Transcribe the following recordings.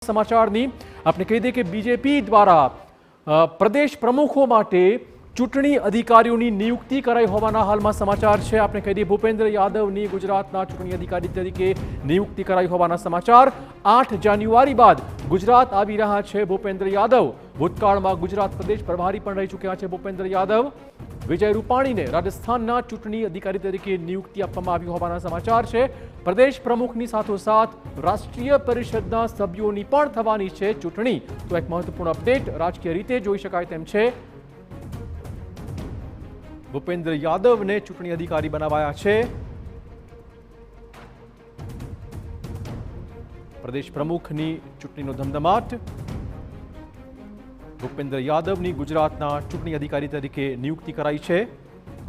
સમાચારની આપણે કહી દઈએ કે બીજેપી દ્વારા પ્રદેશ પ્રમુખો માટે ચૂંટણી અધિકારીઓની નિયુક્તિ કરાઈ હોવાના હાલમાં સમાચાર છે। આપણે કહી દઈએ ભૂપેન્દ્ર યાદવની ગુજરાતના ચૂંટણી અધિકારી તરીકે નિયુક્તિ કરાઈ હોવાના સમાચાર। 8 જાન્યુઆરી બાદ ગુજરાત આવી રહ્યા છે ભૂપેન્દ્ર યાદવ। ભૂતકાળમાં ગુજરાત પ્રદેશ પ્રભારી પણ રહી ચૂક્યા છે ભૂપેન્દ્ર યાદવ। વિજય રૂપાણીને રાજસ્થાનના ચૂંટણી અધિકારી તરીકે નિયુક્તિ આપવામાં આવી હોવાના સમાચાર છે। પ્રદેશ પ્રમુખની સાથોસાથ રાષ્ટ્રીય પરિષદના સભ્યોની પણ થવાની છે ચૂંટણી। તો એક મહત્વપૂર્ણ અપડેટ રાજકીય રીતે જોઈ શકાય તેમ છે। ભૂપેન્દ્ર યાદવને ચૂંટણી અધિકારી બનાવાયા છે। પ્રદેશ પ્રમુખની ચૂંટણીનો ધમધમાટ। ભૂપેન્દ્ર યાદવની ગુજરાતના ચૂંટણી અધિકારી તરીકે નિયુક્તિ કરાઈ છે।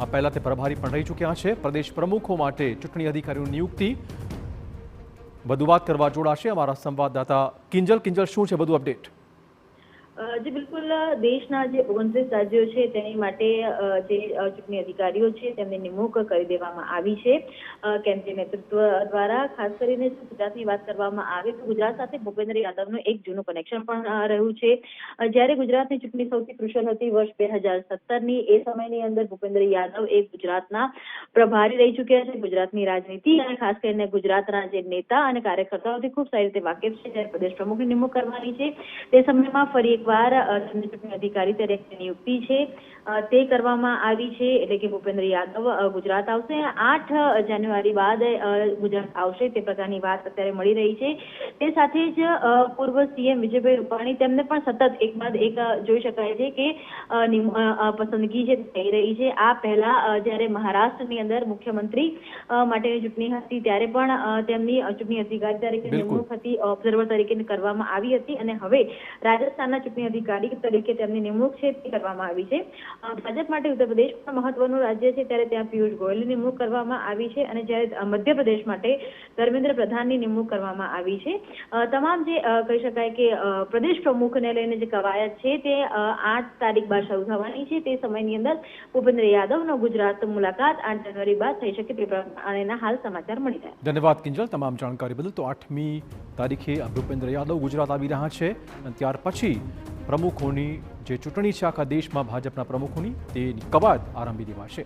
આ પહેલા તે પ્રભારી પણ રહી ચૂક્યા છે। પ્રદેશ પ્રમુખો માટે ચૂંટણી અધિકારીઓની નિયુક્તિ। વધુ વાત કરવા જોડાશે અમારા સંવાદદાતા કિંજલ। શું છે વધુ અપડેટ? જી બિલકુલ, દેશના જે 29 રાજ્યો છે તેની માટે જે ચૂંટણી અધિકારીઓ છે તેમની નિમણૂક કરી દેવામાં આવી છે કેન્દ્રીય નેતૃત્વ દ્વારા। ખાસ કરીને જો ગુજરાતની વાત કરવામાં આવે તો ગુજરાત સાથે ભૂપેન્દ્ર યાદવનું એક જૂનું કનેક્શન પણ રહ્યું છે। જ્યારે ગુજરાતની ચૂંટણી સૌથી ક્રુશિયલ હતી વર્ષ 2017ની, એ સમયની અંદર ભૂપેન્દ્ર યાદવ એ ગુજરાતના પ્રભારી રહી ચૂક્યા છે। ગુજરાતની રાજનીતિ અને ખાસ કરીને ગુજરાતના જે નેતા અને કાર્યકર્તાઓથી ખૂબ સારી રીતે વાકેફ છે। જ્યારે પ્રદેશ પ્રમુખની નિમણૂક કરવાની છે તે સમયમાં ફરી એકવાર ચૂંટણી અધિકારી તરીકે નિયુક્તિ છે તે કરવામાં આવી છે। એટલે કે ભૂપેન્દ્ર યાદવ ગુજરાત આવશે। 8 જાન્યુઆરી બાદ ગુજરાત આવશે તે પ્રકારની વાત અત્યારે મળી રહી છે। તે સાથે જ પૂર્વ સીએમ વિજયભાઈ રૂપાણી તેમને પણ સતત એક બાદ એક જોઈ શકાય છે કે પસંદગી છે થઈ રહી છે। આ પહેલા જ્યારે મહારાષ્ટ્રની અંદર મુખ્યમંત્રી માટેની ચૂંટણી હતી ત્યારે પણ તેમની ચૂંટણી અધિકારી તરીકે નિમણૂક હતી, ઓબ્ઝર્વર તરીકે કરવામાં આવી હતી અને હવે રાજસ્થાનના ચૂંટણી અધિકારી તરીકે તેમની નિમણૂક છે તે કરવામાં આવી છે। ભાજપ માટે ઉત્તર પ્રદેશ પણ મહત્વનું રાજ્ય છે ત્યારે ત્યાં પિયુષ ગોયલની નિમણૂક કરવામાં આવી છે અને જ્યારે મધ્યપ્રદેશ માટે ધર્મેન્દ્ર પ્રધાનની નિમણૂક કરવામાં આવી છે। તમામ જે કહી શકાય કે પ્રદેશ પ્રમુખને લઈને જે કવાયત છે તે 8 તારીખ બાદ શરૂ થવાની છે। તે સમયની અંદર ભૂપેન્દ્ર યાદવનો ગુજરાત મુલાકાત 8 જાન્યુઆરી બાદ થઈ શકે તે પ્રમાણેના હાલ સમાચાર મળી રહ્યા। ધન્યવાદ કિંજલ તમામ જાણકારી બદલ। તો 8મી તારીખે ભૂપેન્દ્ર યાદવ ગુજરાત આવી રહ્યા છે અને ત્યાર પછી પ્રમુખોની જે ચૂંટણી છે આખા દેશમાં ભાજપના પ્રમુખોની તેની કવાયત આરંભી દેવાશે।